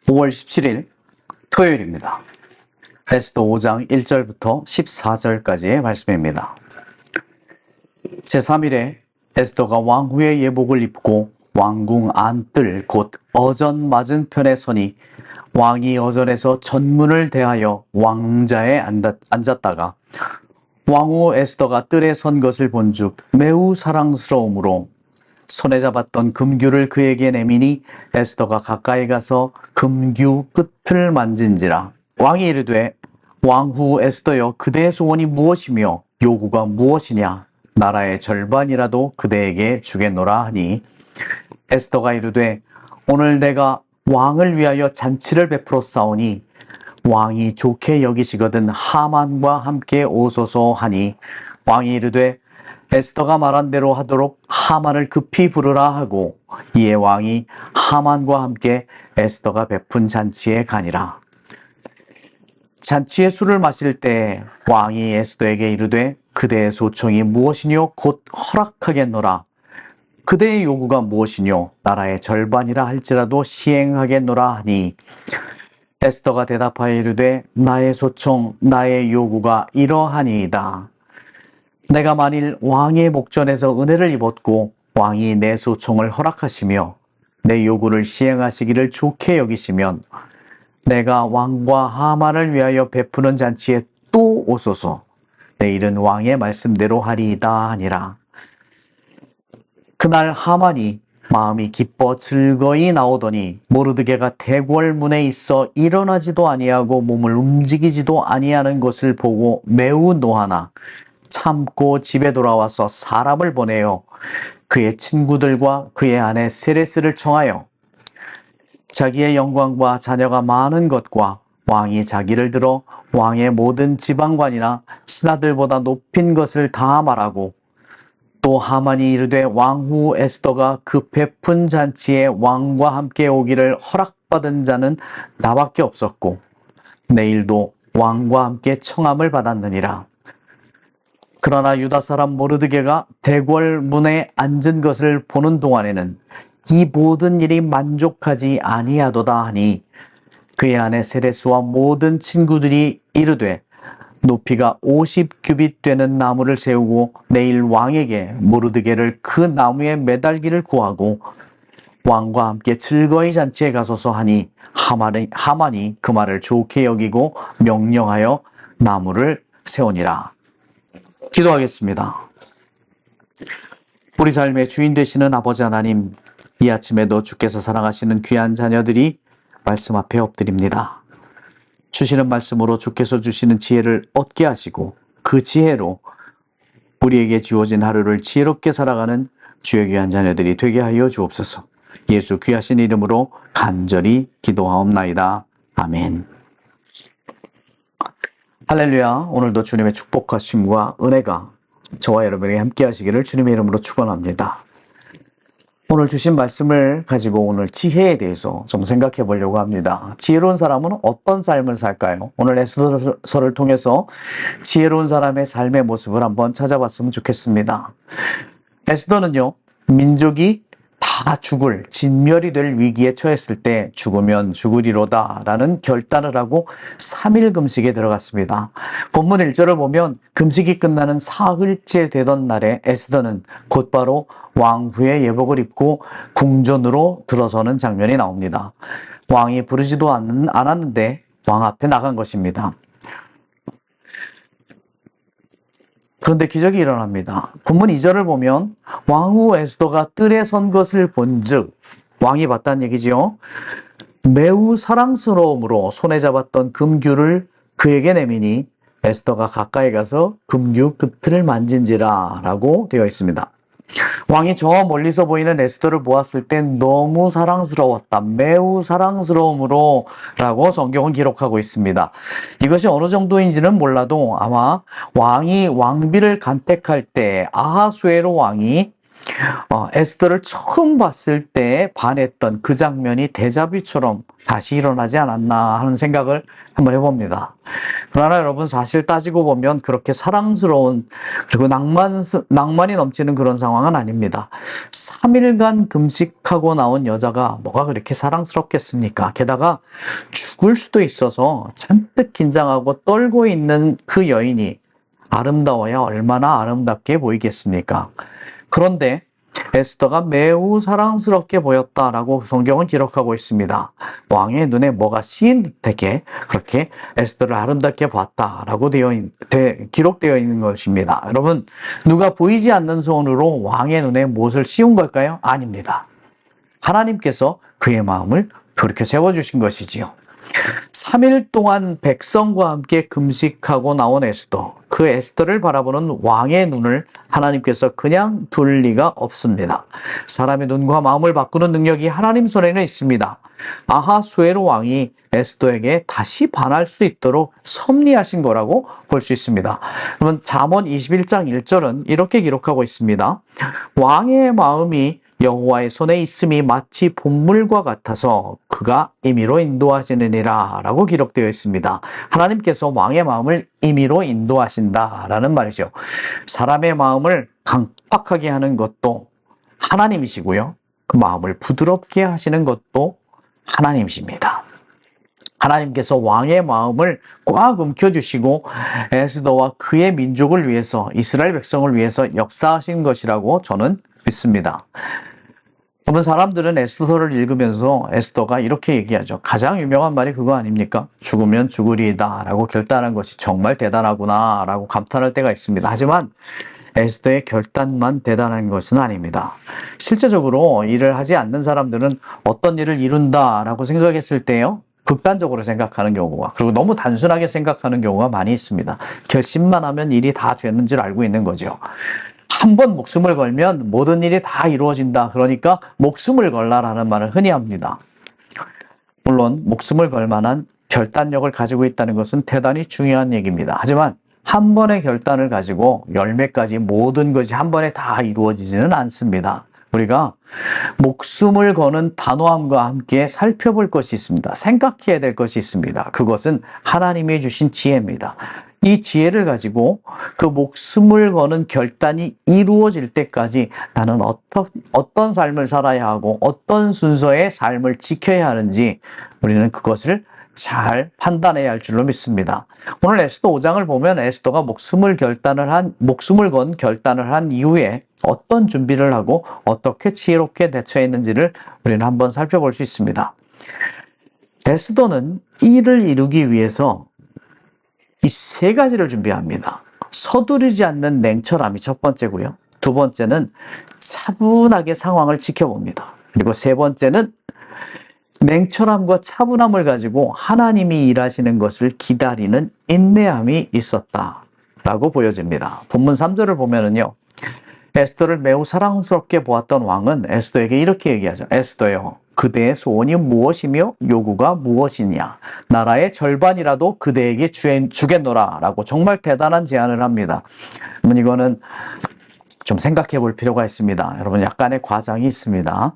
5월 17일 토요일입니다. 에스더 5장 1절부터 14절까지의 말씀입니다. 제3일에 에스더가 왕후의 예복을 입고 왕궁 안뜰 곧 어전 맞은편에 서니 왕이 어전에서 전문을 대하여 왕자에 앉았다가 왕후 에스더가 뜰에 선 것을 본즉 매우 사랑스러움으로 손에 잡았던 금규를 그에게 내미니 에스더가 가까이 가서 금규 끝을 만진지라. 왕이 이르되 왕후 에스더여, 그대의 소원이 무엇이며 요구가 무엇이냐? 나라의 절반이라도 그대에게 주겠노라 하니 에스더가 이르되 오늘 내가 왕을 위하여 잔치를 베풀어 싸우니 왕이 좋게 여기시거든 하만과 함께 오소서 하니 왕이 이르되 에스더가 말한 대로 하도록 하만을 급히 부르라 하고 이에 왕이 하만과 함께 에스더가 베푼 잔치에 가니라. 잔치의 술을 마실 때 왕이 에스더에게 이르되 그대의 소청이 무엇이뇨? 곧 허락하겠노라. 그대의 요구가 무엇이뇨? 나라의 절반이라 할지라도 시행하겠노라 하니 에스더가 대답하여 이르되 나의 소청, 나의 요구가 이러하니이다. 내가 만일 왕의 목전에서 은혜를 입었고 왕이 내 소청을 허락하시며 내 요구를 시행하시기를 좋게 여기시면 내가 왕과 하만을 위하여 베푸는 잔치에 또 오소서. 내일은 왕의 말씀대로 하리이다 하니라. 그날 하만이 마음이 기뻐 즐거이 나오더니 모르드게가 대궐문에 있어 일어나지도 아니하고 몸을 움직이지도 아니하는 것을 보고 매우 노하나 참고 집에 돌아와서 사람을 보내어 그의 친구들과 그의 아내 세레스를 청하여 자기의 영광과 자녀가 많은 것과 왕이 자기를 들어 왕의 모든 지방관이나 신하들보다 높인 것을 다 말하고 또 하만이 이르되 왕후 에스더가 그 베푼 잔치에 왕과 함께 오기를 허락받은 자는 나밖에 없었고 내일도 왕과 함께 청함을 받았느니라. 그러나 유다 사람 모르드게가 대궐 문에 앉은 것을 보는 동안에는 이 모든 일이 만족하지 아니하도다 하니 그의 아내 세레스와 모든 친구들이 이르되 높이가 50규빗 되는 나무를 세우고 내일 왕에게 모르드게를 그 나무에 매달기를 구하고 왕과 함께 즐거이 잔치에 가소서 하니 하만이 그 말을 좋게 여기고 명령하여 나무를 세우니라. 기도하겠습니다. 우리 삶의 주인 되시는 아버지 하나님, 이 아침에도 주께서 사랑하시는 귀한 자녀들이 말씀 앞에 엎드립니다. 주시는 말씀으로 주께서 주시는 지혜를 얻게 하시고 그 지혜로 우리에게 주어진 하루를 지혜롭게 살아가는 주의 귀한 자녀들이 되게 하여 주옵소서. 예수 귀하신 이름으로 간절히 기도하옵나이다. 아멘. 할렐루야. 오늘도 주님의 축복하심과 은혜가 저와 여러분에게 함께 하시기를 주님의 이름으로 축원합니다. 오늘 주신 말씀을 가지고 오늘 지혜에 대해서 좀 생각해 보려고 합니다. 지혜로운 사람은 어떤 삶을 살까요? 오늘 에스더서를 통해서 지혜로운 사람의 삶의 모습을 한번 찾아봤으면 좋겠습니다. 에스더는요, 민족이 다 죽을, 진멸이 될 위기에 처했을 때 죽으면 죽으리로다 라는 결단을 하고 3일 금식에 들어갔습니다. 본문 1절을 보면 금식이 끝나는 사흘째 되던 날에 에스더는 곧바로 왕후의 예복을 입고 궁전으로 들어서는 장면이 나옵니다. 왕이 부르지도 않았는데 왕 앞에 나간 것입니다. 그런데 기적이 일어납니다. 본문 2절을 보면 왕후 에스더가 뜰에 선 것을 본즉, 왕이 봤다는 얘기지요. 매우 사랑스러움으로 손에 잡았던 금규를 그에게 내미니 에스더가 가까이 가서 금규 끝을 만진지라 라고 되어 있습니다. 왕이 저 멀리서 보이는 에스더를 보았을 땐 너무 사랑스러웠다. 매우 사랑스러움으로 라고 성경은 기록하고 있습니다. 이것이 어느 정도인지는 몰라도 아마 왕이 왕비를 간택할 때 아하수에로 왕이 에스더를 처음 봤을 때 반했던 그 장면이 데자뷰처럼 다시 일어나지 않았나 하는 생각을 한번 해봅니다. 그러나 여러분, 사실 따지고 보면 그렇게 사랑스러운, 그리고 낭만이 넘치는 그런 상황은 아닙니다. 3일간 금식하고 나온 여자가 뭐가 그렇게 사랑스럽겠습니까? 게다가 죽을 수도 있어서 잔뜩 긴장하고 떨고 있는 그 여인이 아름다워야 얼마나 아름답게 보이겠습니까? 그런데 에스더가 매우 사랑스럽게 보였다라고 성경은 기록하고 있습니다. 왕의 눈에 뭐가 씌인 듯하게 그렇게 에스더를 아름답게 봤다라고 기록되어 있는 것입니다. 여러분, 누가 보이지 않는 손으로 왕의 눈에 무엇을 씌운 걸까요? 아닙니다. 하나님께서 그의 마음을 돌이켜 세워주신 것이지요. 3일 동안 백성과 함께 금식하고 나온 에스더, 그 에스더를 바라보는 왕의 눈을 하나님께서 그냥 둘 리가 없습니다. 사람의 눈과 마음을 바꾸는 능력이 하나님 손에는 있습니다. 아하수에로 왕이 에스더에게 다시 반할 수 있도록 섭리하신 거라고 볼 수 있습니다. 그러면 잠언 21장 1절은 이렇게 기록하고 있습니다. 왕의 마음이 여호와의 손에 있음이 마치 본물과 같아서 그가 임의로 인도하시느니라 라고 기록되어 있습니다. 하나님께서 왕의 마음을 임의로 인도하신다라는 말이죠. 사람의 마음을 강팍하게 하는 것도 하나님이시고요. 그 마음을 부드럽게 하시는 것도 하나님이십니다. 하나님께서 왕의 마음을 꽉 움켜주시고 에스더와 그의 민족을 위해서, 이스라엘 백성을 위해서 역사하신 것이라고 저는 믿습니다. 그러면 사람들은 에스더를 읽으면서 에스더가 이렇게 얘기하죠. 가장 유명한 말이 그거 아닙니까? 죽으면 죽으리이다 라고 결단한 것이 정말 대단하구나 라고 감탄할 때가 있습니다. 하지만 에스더의 결단만 대단한 것은 아닙니다. 실제적으로 일을 하지 않는 사람들은 어떤 일을 이룬다라고 생각했을 때요, 극단적으로 생각하는 경우가, 그리고 너무 단순하게 생각하는 경우가 많이 있습니다. 결심만 하면 일이 다 되는 줄 알고 있는 거죠. 한 번 목숨을 걸면 모든 일이 다 이루어진다. 그러니까 목숨을 걸라라는 말을 흔히 합니다. 물론 목숨을 걸 만한 결단력을 가지고 있다는 것은 대단히 중요한 얘기입니다. 하지만 한 번의 결단을 가지고 열매까지 모든 것이 한 번에 다 이루어지지는 않습니다. 우리가 목숨을 거는 단호함과 함께 살펴볼 것이 있습니다. 생각해야 될 것이 있습니다. 그것은 하나님이 주신 지혜입니다. 이 지혜를 가지고 그 목숨을 거는 결단이 이루어질 때까지 나는 어떤 삶을 살아야 하고 어떤 순서의 삶을 지켜야 하는지 우리는 그것을 잘 판단해야 할 줄로 믿습니다. 오늘 에스더 5장을 보면 에스더가 목숨을 건 결단을 한 이후에 어떤 준비를 하고 어떻게 지혜롭게 대처했는지를 우리는 한번 살펴볼 수 있습니다. 에스더는 일을 이루기 위해서 이 세 가지를 준비합니다. 서두르지 않는 냉철함이 첫 번째고요. 두 번째는 차분하게 상황을 지켜봅니다. 그리고 세 번째는 냉철함과 차분함을 가지고 하나님이 일하시는 것을 기다리는 인내함이 있었다라고 보여집니다. 본문 3절을 보면은요, 에스더를 매우 사랑스럽게 보았던 왕은 에스더에게 이렇게 얘기하죠. 에스더여, 그대의 소원이 무엇이며 요구가 무엇이냐? 나라의 절반이라도 그대에게 주겠노라 라고 정말 대단한 제안을 합니다. 그러면 이거는 좀 생각해 볼 필요가 있습니다. 여러분, 약간의 과장이 있습니다.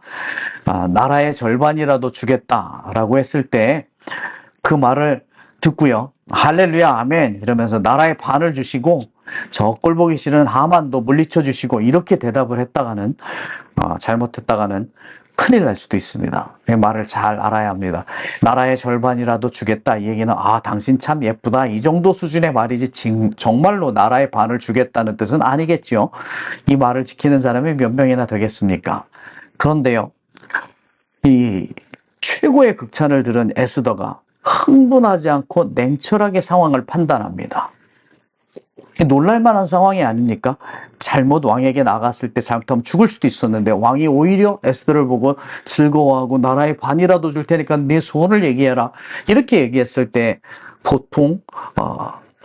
나라의 절반이라도 주겠다라고 했을 때 그 말을 듣고요, 할렐루야 아멘 이러면서 나라의 반을 주시고 저 꼴보기 싫은 하만도 물리쳐 주시고 이렇게 대답을 했다가는 잘못했다가는 큰일 날 수도 있습니다. 그 말을 잘 알아야 합니다. 나라의 절반이라도 주겠다, 이 얘기는 당신 참 예쁘다 이 정도 수준의 말이지 정말로 나라의 반을 주겠다는 뜻은 아니겠지요. 이 말을 지키는 사람이 몇 명이나 되겠습니까? 그런데요, 이 최고의 극찬을 들은 에스더가 흥분하지 않고 냉철하게 상황을 판단합니다. 놀랄만한 상황이 아닙니까? 잘못 왕에게 나갔을 때 잘못하면 죽을 수도 있었는데 왕이 오히려 에스더를 보고 즐거워하고 나라의 반이라도 줄 테니까 네 소원을 얘기해라 이렇게 얘기했을 때 보통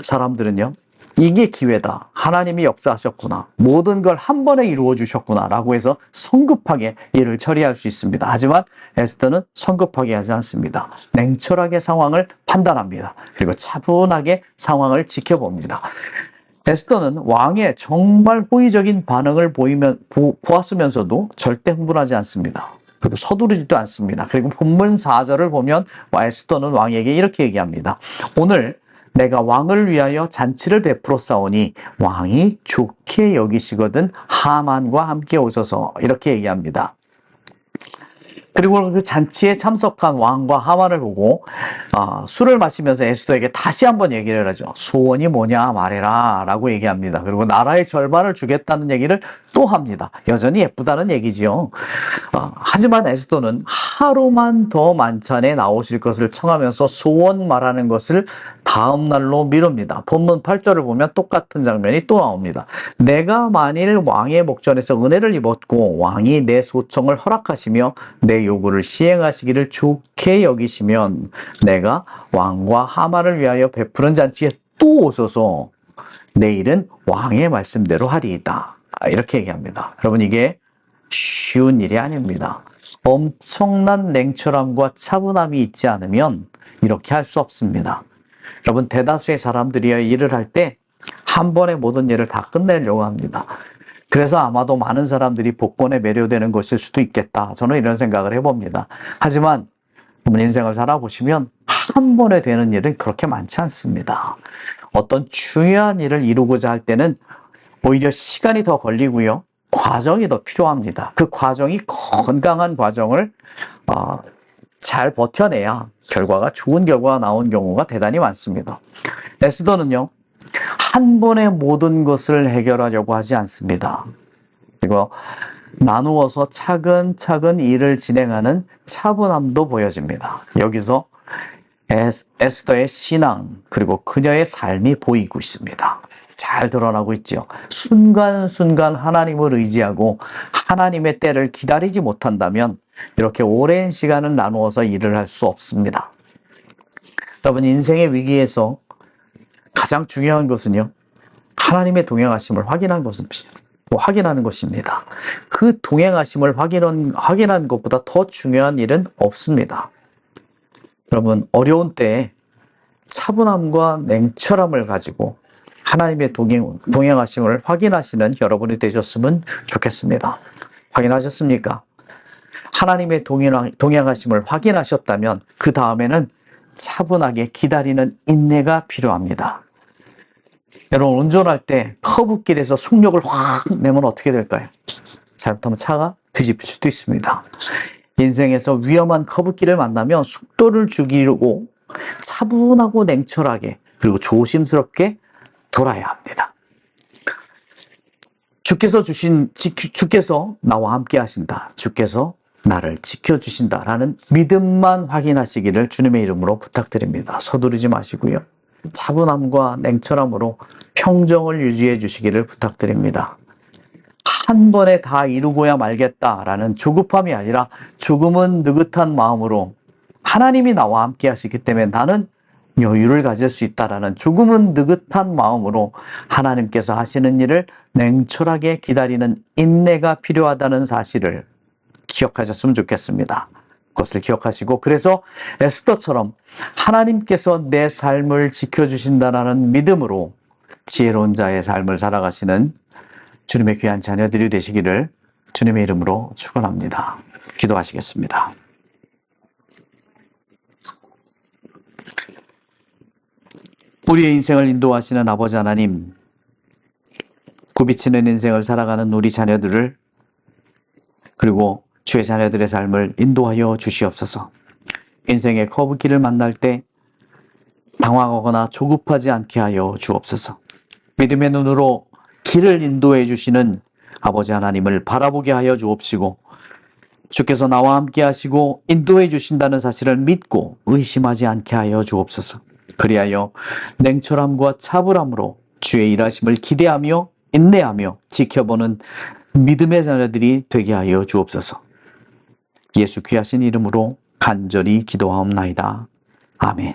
사람들은요, 이게 기회다, 하나님이 역사하셨구나, 모든 걸 한 번에 이루어 주셨구나 라고 해서 성급하게 일을 처리할 수 있습니다. 하지만 에스더는 성급하게 하지 않습니다. 냉철하게 상황을 판단합니다. 그리고 차분하게 상황을 지켜봅니다. 에스더는 왕의 정말 호의적인 반응을 보았으면서도 절대 흥분하지 않습니다. 그리고 서두르지도 않습니다. 그리고 본문 4절을 보면 에스더는 왕에게 이렇게 얘기합니다. 오늘 내가 왕을 위하여 잔치를 베풀어 싸우니 왕이 좋게 여기시거든 하만과 함께 오셔서, 이렇게 얘기합니다. 그리고 그 잔치에 참석한 왕과 하만을 보고 술을 마시면서 에스더에게 다시 한번 얘기를 하죠. 소원이 뭐냐 말해라 라고 얘기합니다. 그리고 나라의 절반을 주겠다는 얘기를 또 합니다. 여전히 예쁘다는 얘기지요. 하지만 에스더는 하루만 더 만찬에 나오실 것을 청하면서 소원 말하는 것을 다음 날로 미룹니다. 본문 8절을 보면 똑같은 장면이 또 나옵니다. 내가 만일 왕의 목전에서 은혜를 입었고 왕이 내 소청을 허락하시며 내 요구를 시행하시기를 좋게 여기시면 내가 왕과 하만을 위하여 베푸는 잔치에 또 오소서. 내일은 왕의 말씀대로 하리이다. 이렇게 얘기합니다. 여러분, 이게 쉬운 일이 아닙니다. 엄청난 냉철함과 차분함이 있지 않으면 이렇게 할 수 없습니다. 여러분, 대다수의 사람들이야 일을 할 때 한 번에 모든 일을 다 끝내려고 합니다. 그래서 아마도 많은 사람들이 복권에 매료되는 것일 수도 있겠다. 저는 이런 생각을 해봅니다. 하지만 인생을 살아보시면 한 번에 되는 일은 그렇게 많지 않습니다. 어떤 중요한 일을 이루고자 할 때는 오히려 시간이 더 걸리고요. 과정이 더 필요합니다. 그 과정이 건강한 과정을 잘 버텨내야 결과가 좋은 결과가 나온 경우가 대단히 많습니다. 에스더는요, 한 번에 모든 것을 해결하려고 하지 않습니다. 그리고 나누어서 차근차근 일을 진행하는 차분함도 보여집니다. 여기서 에스더의 신앙 그리고 그녀의 삶이 보이고 있습니다. 잘 드러나고 있죠. 순간순간 하나님을 의지하고 하나님의 때를 기다리지 못한다면 이렇게 오랜 시간을 나누어서 일을 할 수 없습니다. 여러분, 인생의 위기에서 가장 중요한 것은요, 하나님의 동행하심을 확인하는 것입니다. 그 동행하심을 확인하는 것보다 더 중요한 일은 없습니다. 여러분, 어려운 때에 차분함과 냉철함을 가지고 하나님의 동행하심을 확인하시는 여러분이 되셨으면 좋겠습니다. 확인하셨습니까? 하나님의 동행하심을 확인하셨다면 그 다음에는 차분하게 기다리는 인내가 필요합니다. 여러분, 운전할 때 커브길에서 속력을 확 내면 어떻게 될까요? 잘못하면 차가 뒤집힐 수도 있습니다. 인생에서 위험한 커브길을 만나면 속도를 죽이고 차분하고 냉철하게 그리고 조심스럽게 돌아야 합니다. 주께서 나와 함께 하신다. 주께서 나를 지켜주신다라는 믿음만 확인하시기를 주님의 이름으로 부탁드립니다. 서두르지 마시고요. 차분함과 냉철함으로 평정을 유지해 주시기를 부탁드립니다. 한 번에 다 이루고야 말겠다라는 조급함이 아니라 조금은 느긋한 마음으로 하나님이 나와 함께 하시기 때문에 나는 여유를 가질 수 있다라는 조금은 느긋한 마음으로 하나님께서 하시는 일을 냉철하게 기다리는 인내가 필요하다는 사실을 기억하셨으면 좋겠습니다. 그것을 기억하시고, 그래서 에스더처럼 하나님께서 내 삶을 지켜주신다라는 믿음으로 지혜로운 자의 삶을 살아가시는 주님의 귀한 자녀들이 되시기를 주님의 이름으로 축원합니다. 기도하시겠습니다. 우리의 인생을 인도하시는 아버지 하나님, 굽이치는 인생을 살아가는 우리 자녀들을, 그리고 주의 자녀들의 삶을 인도하여 주시옵소서. 인생의 커브길을 만날 때 당황하거나 조급하지 않게 하여 주옵소서. 믿음의 눈으로 길을 인도해 주시는 아버지 하나님을 바라보게 하여 주옵시고, 주께서 나와 함께 하시고 인도해 주신다는 사실을 믿고 의심하지 않게 하여 주옵소서. 그리하여 냉철함과 차분함으로 주의 일하심을 기대하며 인내하며 지켜보는 믿음의 자녀들이 되게 하여 주옵소서. 예수 귀하신 이름으로 간절히 기도하옵나이다. 아멘.